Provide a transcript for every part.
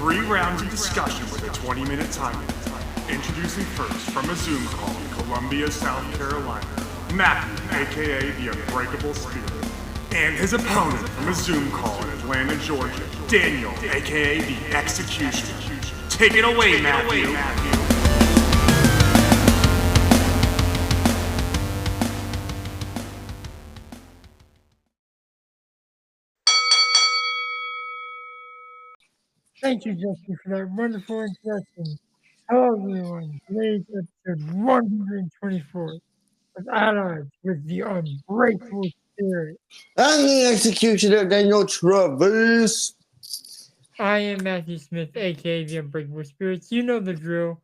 3 rounds of discussion with a 20-minute time limit. Introducing first from a Zoom call in Columbia, South Carolina, Matthew, aka the Unbreakable Spirit. And his opponent from a Zoom call in Atlanta, Georgia, Daniel, aka the Executioner. Take it away, Matthew. Thank you, Justin, for that wonderful introduction. Hello, everyone. Today's episode 124 of Odds with the Unbreakable Spirit. I'm the Executioner, Daniel Travis. I am Matthew Smith, aka the Unbreakable Spirits. You know the drill.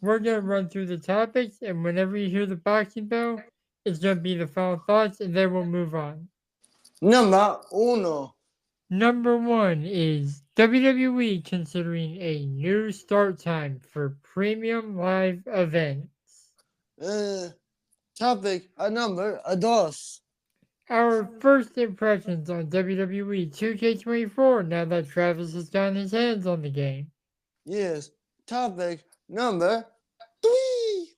We're going to run through the topics, and whenever you hear the boxing bell, it's going to be the final thoughts, and then we'll move on. Number uno. Number 1 is WWE considering a new start time for premium live events. Topic number dos. Our first impressions on WWE 2K24 now that Travis has gotten his hands on the game. Yes. Topic number 3.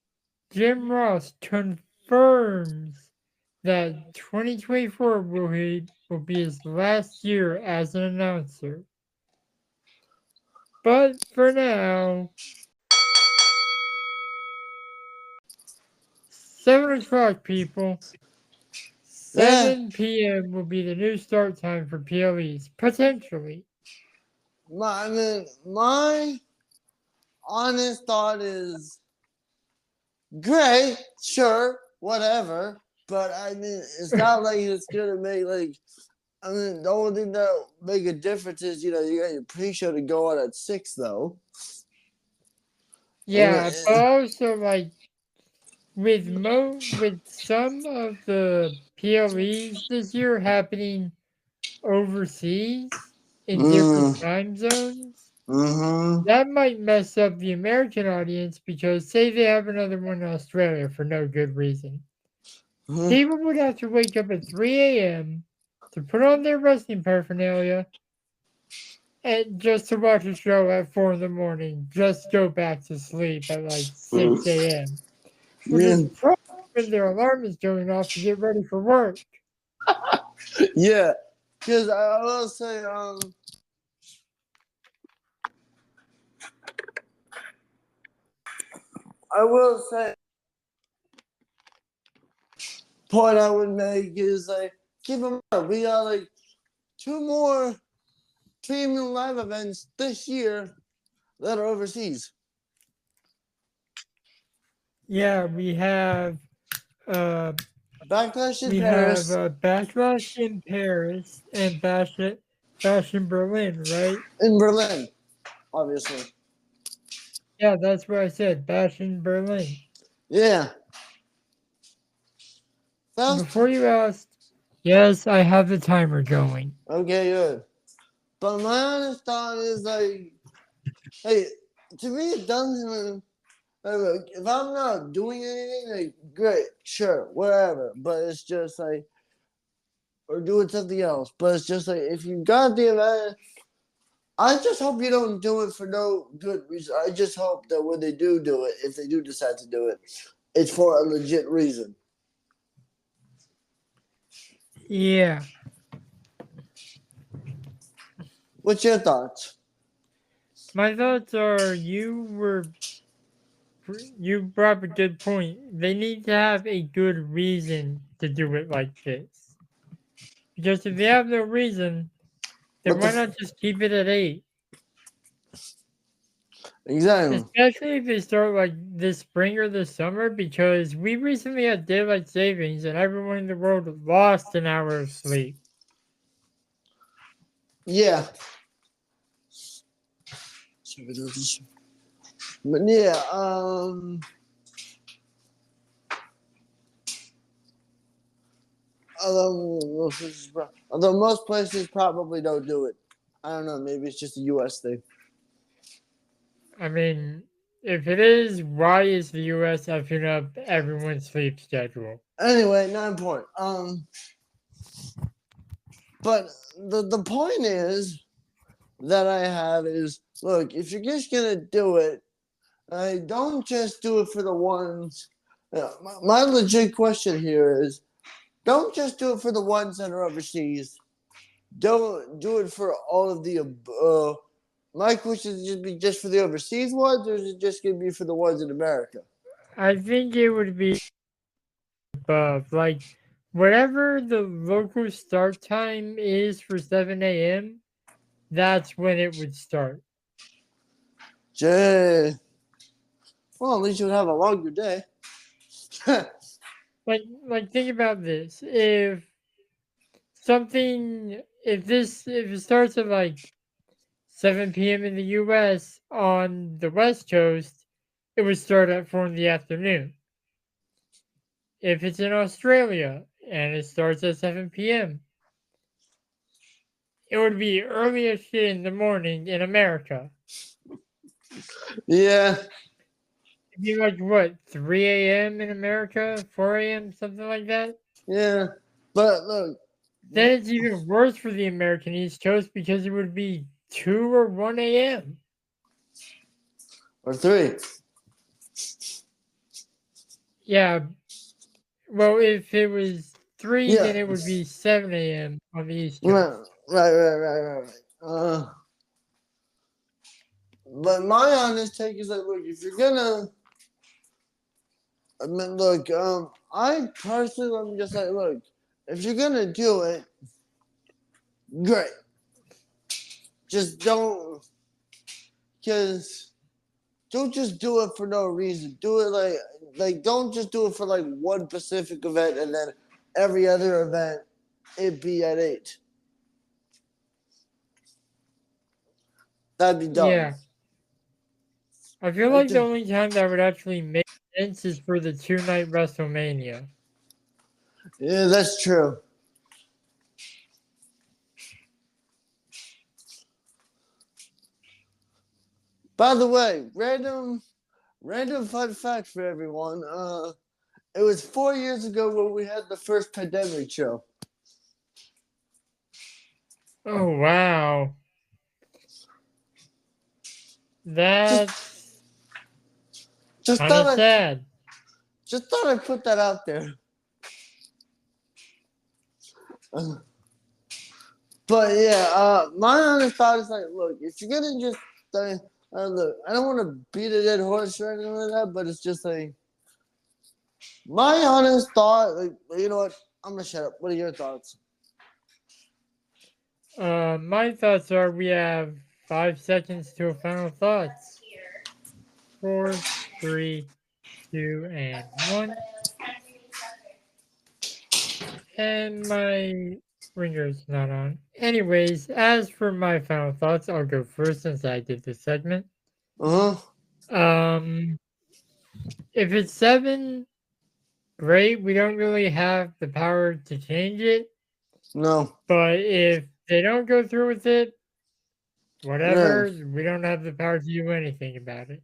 Jim Ross confirms that 2024 will be his last year as an announcer. But for now, 7 o'clock, people. 7 p.m. will be the new start time for PLEs, potentially. My honest thought is great, sure, whatever. But I mean, it's not like it's gonna make the only thing that'll make a difference is you got your pre-show to go on at 6 though. Yeah, but also with some of the PLEs this year happening overseas in different time zones, that might mess up the American audience because say they have another one in Australia for no good reason. People would have to wake up at 3 a.m. to put on their wrestling paraphernalia and just to watch a show at 4 in the morning, just go back to sleep at 6 a.m. Which is probably when their alarm is going off to get ready for work. Yeah, because I will say, point I would make is keep in mind we got 2 more premium live events this year that are overseas. Yeah, we have Backlash in Paris. Backlash in Paris and Bash in Berlin, right? In Berlin, obviously. Yeah, that's what I said. Bash in Berlin. Yeah. Before you asked, yes, I have the timer going. Okay, good. But my honest thought is hey, to me it doesn't. If I'm not doing anything, great, sure, whatever. But it's just or doing something else. But it's just if you got the event, I just hope you don't do it for no good reason. I just hope that when they do it, if they do decide to do it, it's for a legit reason. Yeah. What's your thoughts? My thoughts are you brought up a good point. They need to have a good reason to do it like this. Because if they have no reason, then why not just keep it at 8? Exactly. Especially if they start this spring or this summer, because we recently had daylight savings and everyone in the world lost an hour of sleep. Yeah. But yeah, although most places probably don't do it. I don't know, maybe it's just a US thing. I mean, if it is, why is the US effing up everyone's sleep schedule? Anyway, not important. But the point is, that I have is, look, if you're just gonna do it, don't just do it for the ones. My legit question here is, don't just do it for the ones that are overseas. Don't do it for all of the. My question is, just be just for the overseas ones, or is it just gonna be for the ones in America? I think it would be above. Like, whatever the local start time is for 7 a.m., that's when it would start. Jay. Well, at least you'll have a longer day. Like think about this. If something, if it starts at like 7 p.m. in the U.S. on the West Coast, it would start at 4 in the afternoon. If it's in Australia and it starts at 7 p.m., it would be early as shit in the morning in America. Yeah. It'd be like what, 3 a.m. in America, 4 a.m., something like that. Yeah. But look. Then it's even worse for the American East Coast because it would be 2 or 1 a.m. Or 3. Yeah. Well, if it was 3, Yeah. then it would be 7 a.m. on the East Coast. Right. But my honest take is like, look, if you're gonna, I mean, look, I personally, I'm just like, look, if you're gonna do it, great. Just don't, because don't just do it for no reason. Do it like don't just do it for like one specific event and then every other event it be at 8. That'd be dumb. Yeah. I feel like the only time that would actually make sense is for the 2-night WrestleMania. Yeah, that's true. By the way, random fun fact for everyone. It was 4 years ago when we had the first pandemic show. Oh, wow. That's Just kind thought of sad. Just thought I'd put that out there. But yeah, my honest thought is like, look, if you're gonna just look, I don't want to beat a dead horse or anything like that, but it's just like my honest thought. Like, you know what? I'm gonna shut up. What are your thoughts? My thoughts are we have 5 seconds to a final thoughts. 4, 3, 2, and 1. And my ringer's not on. Anyways, as for my final thoughts, I'll go first since I did this segment. Um, if it's 7, great. We don't really have the power to change it. No. But if they don't go through with it, whatever, we don't have the power to do anything about it.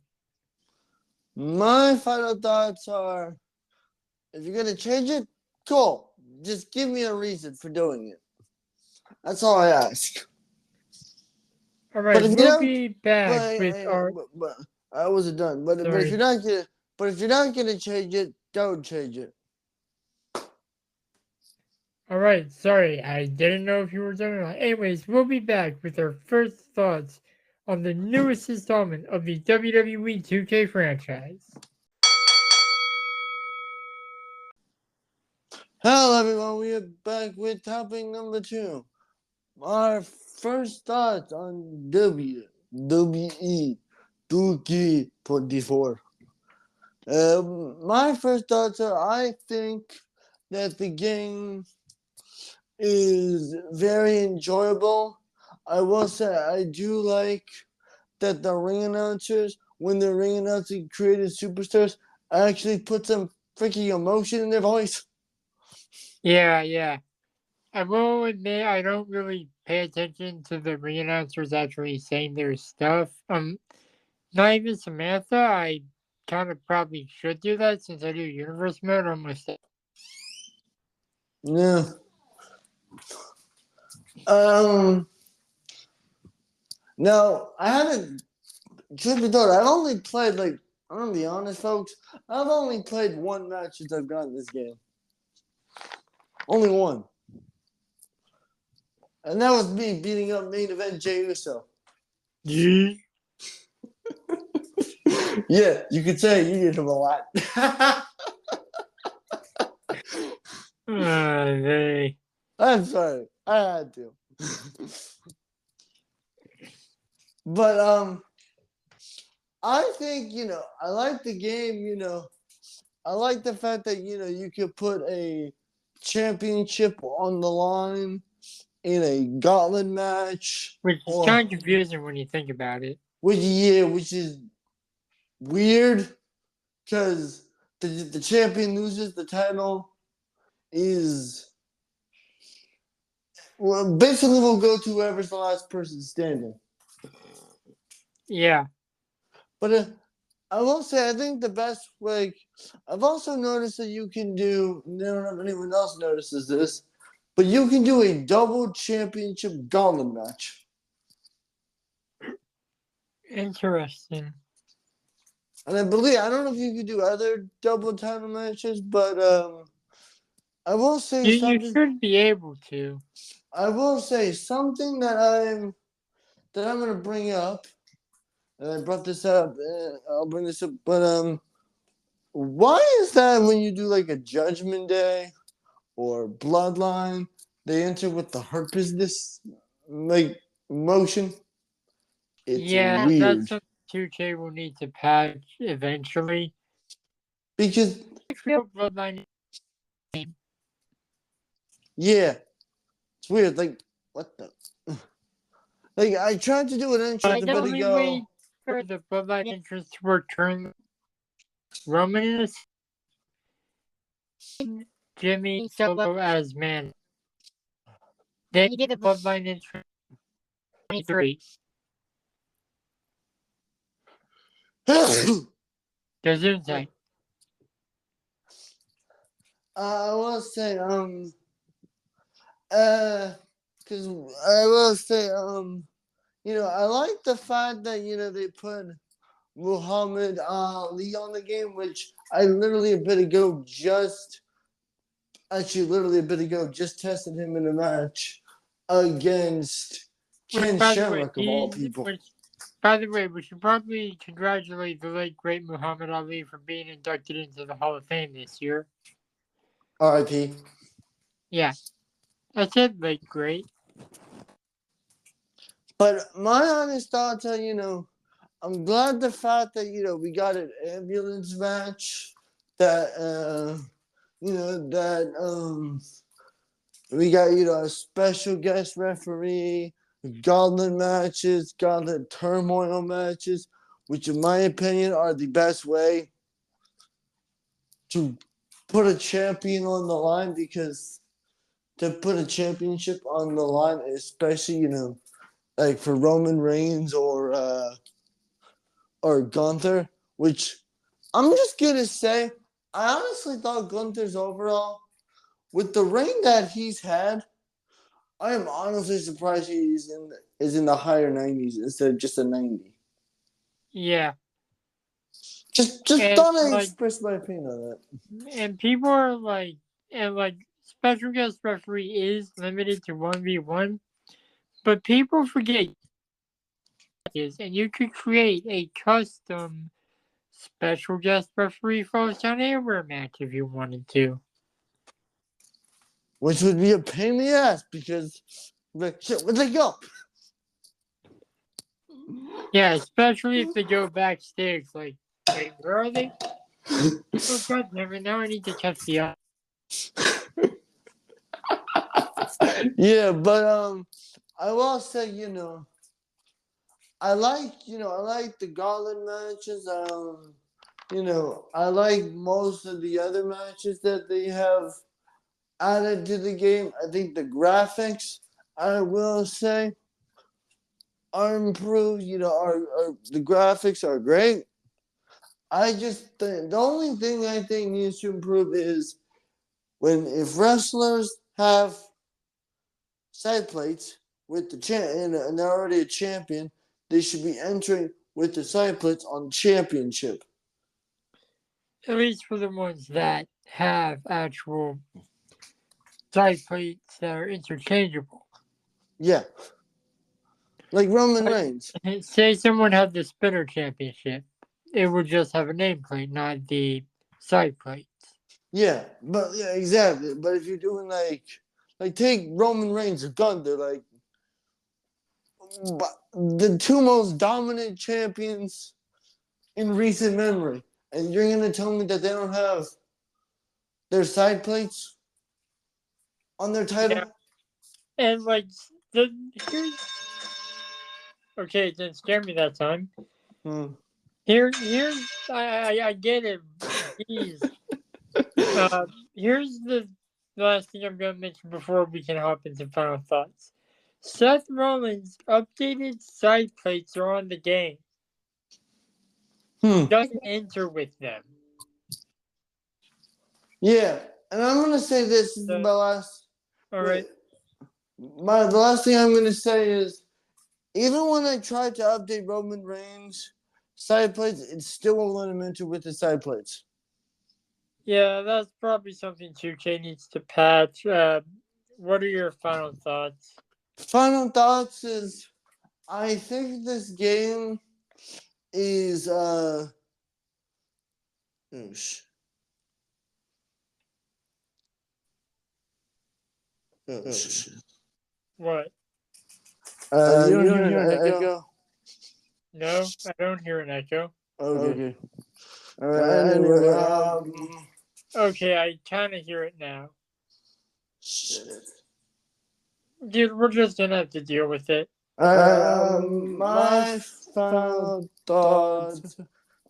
My final thoughts are, if you're gonna change it, cool. Just give me a reason for doing it. That's all I ask. All right, we'll be back with our. But I wasn't done. But if you're not gonna change it, don't change it. All right, sorry, I didn't know if you were done or not. Anyways, we'll be back with our first thoughts on the newest installment of the WWE 2K franchise. Hello, everyone. We are back with topic number 2. Our first thoughts on WWE 2K24. My first thoughts are, I think that the game is very enjoyable. I will say I do like that the ring announcers, when they're ring announcing created superstars, actually put some freaking emotion in their voice. Yeah. I will admit I don't really pay attention to the ring announcers actually saying their stuff. Not even Samantha. I kind of probably should do that since I do universe mode almost. Yeah. Now, I haven't, truth be told, I've only played, like, I'm going to be honest, folks. I've only played one match since I've gotten this game. Only one. And that was me beating up main event Jey Uso. Yeah. Yeah, you could say you did him a lot. They. I'm sorry. I had to. But I think, I like the game, I like the fact that, you could put a championship on the line in a gauntlet match. Which is or kind of confusing when you think about it. which is weird because the champion loses the title is basically will go to whoever's the last person standing. Yeah. But I will say, I think the best, like, I've also noticed that you can do, I don't know if anyone else notices this, but you can do a double championship gauntlet match. Interesting. And I don't know if you could do other double title matches, but I will say You something. should be able to. I will say something that I'm going to bring up. And I brought this up. I'll bring this up. But why is that when you do like a Judgment Day or Bloodline, they enter with the Hurt Business like motion? It's weird. That's something 2K will need to patch eventually. Because Bloodline. yeah, it's weird. Like what the? Like I tried to do an entrance a bit ago. Way for the Bloodline entrance to return Roman and Jimmy Solo as man. Then you get the Bloodline entrance 23. There's insight. I will say, because I will say, I like the fact that they put Muhammad Ali on the game, which I literally a bit ago just tested him in a match against Ken Shamrock of all people. By the way, we should probably congratulate the late great Muhammad Ali for being inducted into the Hall of Fame this year. R.I.P. Yeah, I said late great. But my honest thoughts are, I'm glad the fact that we got an ambulance match that we got a special guest referee, gauntlet matches, gauntlet turmoil matches, which in my opinion are the best way to put a champion on the line, because to put a championship on the line, especially like for Roman Reigns or Gunther, which I'm just gonna say, I honestly thought Gunther's overall, with the reign that he's had, I am honestly surprised he's in the higher 90s instead of just a 90. Yeah. Just thought I expressed my opinion on that. And people are like, special guest referee is limited to 1v1, but people forget, and you could create a custom special guest referee Falls Down Anywhere match if you wanted to. Which would be a pain in the ass, because, like, shit, where'd they go? Yeah, especially if they go backstage. Like, wait, where are they? Oh, God, never. Now I need to catch the eye. Yeah, but I will say, I like the gauntlet matches. I like most of the other matches that they have added to the game. I think the graphics, I will say, are improved. The graphics are great. I just think the only thing I think needs to improve is if wrestlers have side plates with the and they're already a champion, they should be entering with the side plates on the championship. At least for the ones that have actual side plates that are interchangeable. Yeah. Like Roman Reigns. Say someone had the Spinner Championship. It would just have a nameplate, not the side plates. Yeah, but yeah, exactly. But if you're doing like take Roman Reigns or Gunther, like the two most dominant champions in recent memory, and you're gonna tell me that they don't have their side plates on their title? Yeah. And like here's okay, it didn't scare me that time. Here's I get it. Jeez. Here's the last thing I'm gonna mention before we can hop into final thoughts. Seth Rollins' updated side plates are on the game. He doesn't enter with them. Yeah, and I'm gonna say this is my last. All right. The last thing I'm gonna say is, even when I tried to update Roman Reigns' side plates, it still won't let him enter with the side plates. Yeah, that's probably something 2K needs to patch. What are your final thoughts? Final thoughts is, I think this game is What? You don't hear an echo? No, I don't hear an echo. Okay. All right. Anyway, okay, I kind of hear it now. Shit. Dude, we're just gonna have to deal with it. My final thoughts.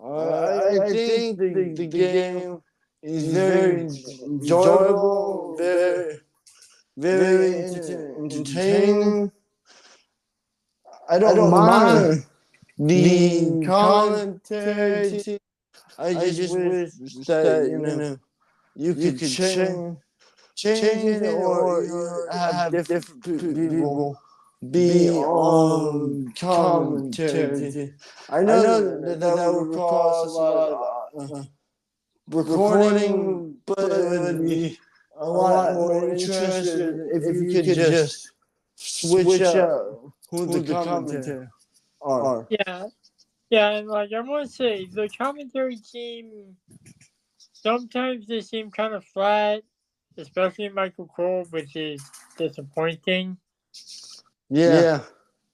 I think the game is very enjoyable, very entertaining. I don't mind the commentary team. I just wish that you could change it, or have different people be on commentary. I know that would cost a lot of recording, but it would be a lot more interesting if you could just switch up who the commentary are. Yeah, and like I want to say, the commentary team, sometimes they seem kind of flat, especially Michael Cole, which is disappointing. Yeah.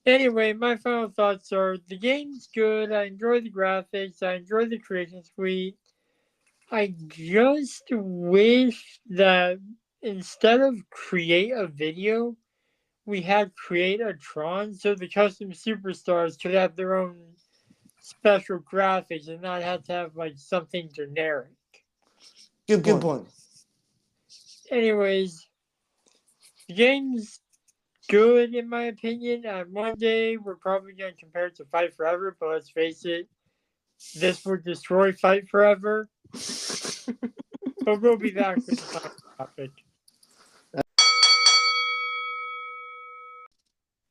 Anyway, my final thoughts are the game's good. I enjoy the graphics. I enjoy the creation suite. I just wish that instead of create a video, we had create a Tron so the custom superstars could have their own special graphics and not have to have like something generic. Good point. Anyways, the game's good in my opinion. One day we're probably going to compare it to Fight Forever, but let's face it, this would destroy Fight Forever. But we'll be back with the final topic.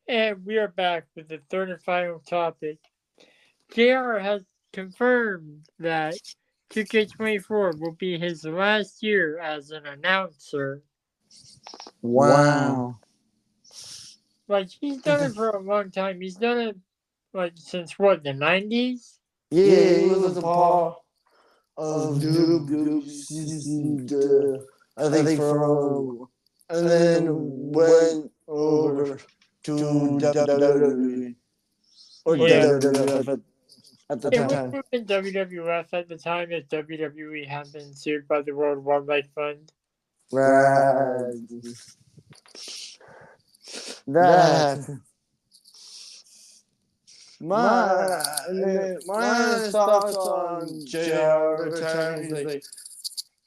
And we are back with the third and final topic. JR has confirmed that 2K24 will be his last year as an announcer. Wow. Like, he's done it for a long time. He's done it, like, since what, the 90s? Yeah, he was a part of I think for and then went over to WWE or WWF at the time. It would have been WWF at the time if WWE had been sued by the World Wildlife Fund. Right. That. My thoughts on JR retiring is like,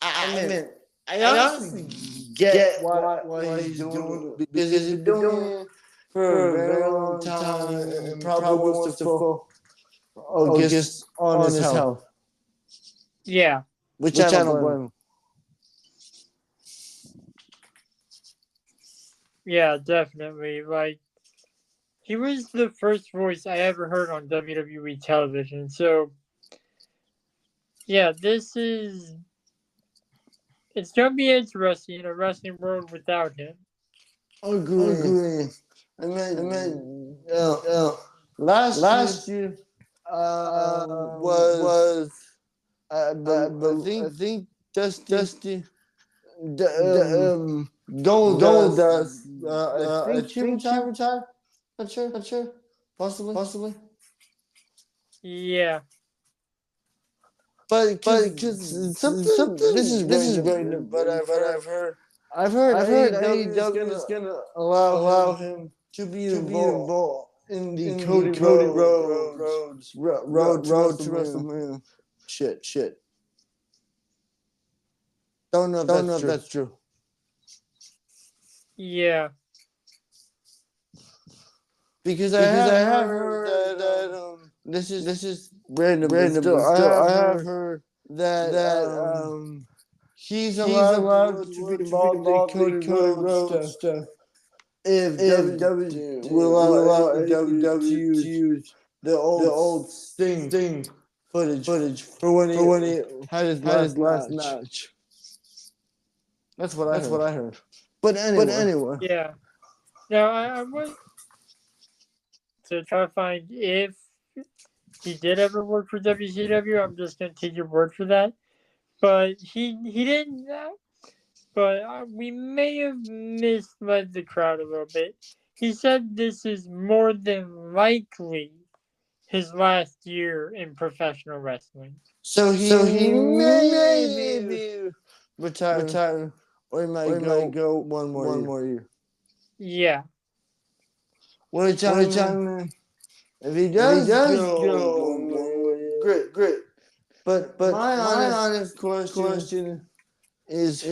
I honestly get what he's doing because he's been doing it for a very long time and probably wants to focus on his health. Yeah. Which I don't blame him. Yeah, definitely. Like, he was the first voice I ever heard on WWE television. So yeah, it's gonna be interesting in a wrestling world without him. Agree. Last year was I think Dusty Goldust. I think she retired. Not sure. Possibly. Yeah. But because something this is random, but I've heard AEW is gonna allow him to be involved in the Cody Rhodes road to WrestleMania. Shit. Don't know if that's true. Yeah. Because I have heard that this is random. Still, I have heard that he's allowed to be involved in Cody Rhodes stuff if WWE will allow AEW to use the old Sting footage for when he had his last match. That's what I heard. But anyway. Yeah. Now I was to try to find if he did ever work for WCW. I'm just gonna take your word for that. But he didn't. But we may have misled the crowd a little bit. He said this is more than likely his last year in professional wrestling. So he may be retiring, or he might go one more year. Yeah. Which I if he does go one more year, great. But my honest question is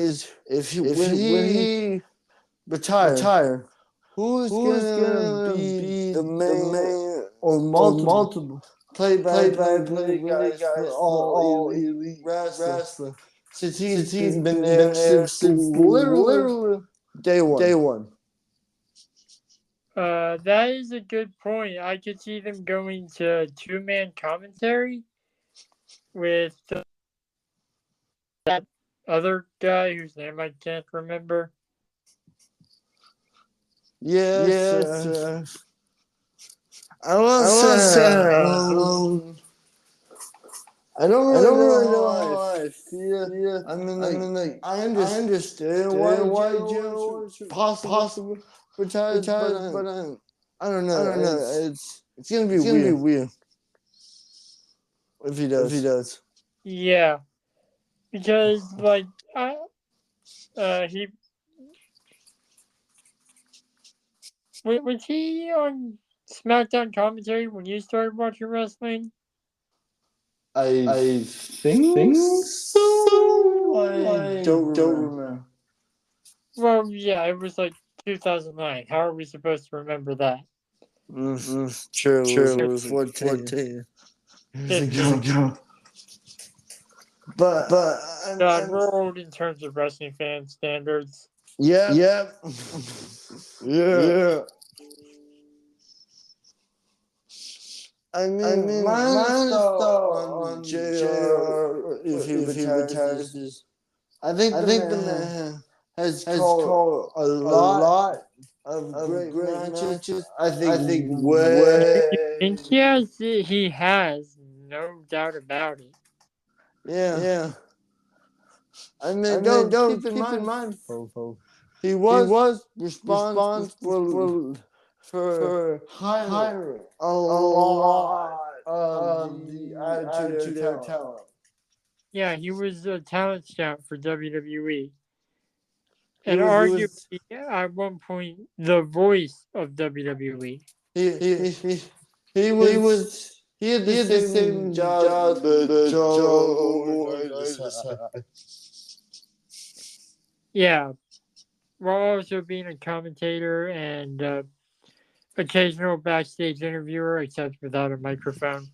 when he retire, who's gonna be the main or multiple play by play guys for all elite wrestling? Since he's been there since literally day one. That is a good point. I could see them going to two-man commentary with that other guy whose name I can't remember. Yes. I was I don't really know how I feel. I mean, like I understand why Joe possibly retired, but I don't know. It's gonna be weird if he does. Yeah, because like he was he on SmackDown commentary when you started watching wrestling? I think so. I don't remember. Well, yeah, it was like 2009. How are we supposed to remember that? True, it was 14 years ago. But God, we're old in terms of wrestling fan standards. Yep. Yeah. I mean, my thought on JR if he retires is, I think the man has called a lot of great matches. I think way. He has, no doubt about it. Yeah. I mean, don't keep in mind, he was responsible for hiring a lot of the Attitude Era talent. Yeah, he was a talent scout for WWE. And arguably, at one point, the voice of WWE. He had the same job that Joe. Yeah, while also being a commentator and occasional backstage interviewer, except without a microphone.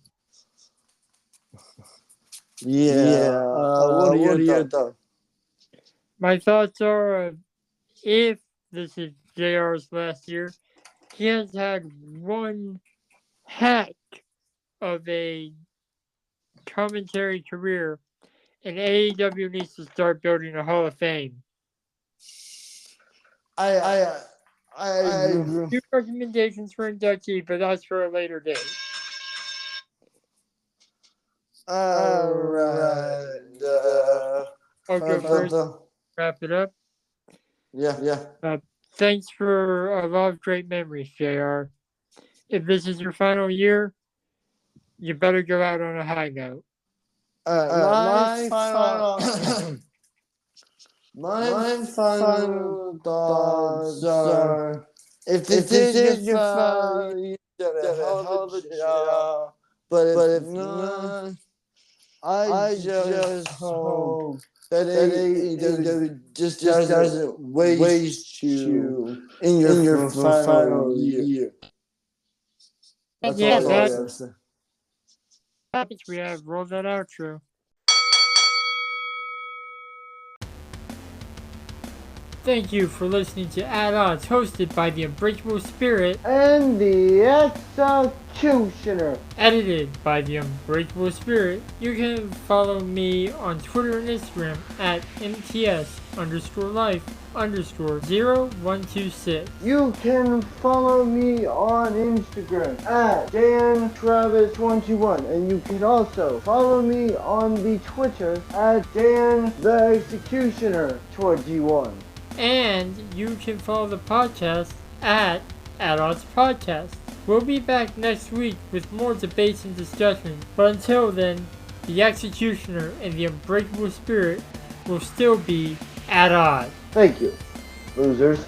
Yeah. What are your thoughts? My thoughts are, if this is JR's last year, he has had one heck of a commentary career, and AEW needs to start building a Hall of Fame. I agree. Two recommendations for inductee, but that's for a later date. Alright. I'll go first. Wrap it up. Yeah. Thanks for a lot of great memories, JR. If this is your final year, you better go out on a high note. My final thoughts are, if this is your final, you did a hell of a job. But if not, I just hope that AEW just doesn't waste you in your final year. That's all I have to say. We have rolled that outro. Thank you for listening to At Odds, hosted by the Unbreakable Spirit And the Executioner. Edited by the Unbreakable Spirit. You can follow me on Twitter and Instagram at MTS_life_0126. You can follow me on Instagram at DanTravis121, and you can also follow me on the Twitter at DanTheExecutioner21. And you can follow the podcast at Odds Podcast. We'll be back next week with more debates and discussion. But until then, the Executioner and the Unbreakable Spirit will still be at odds. Thank you, losers.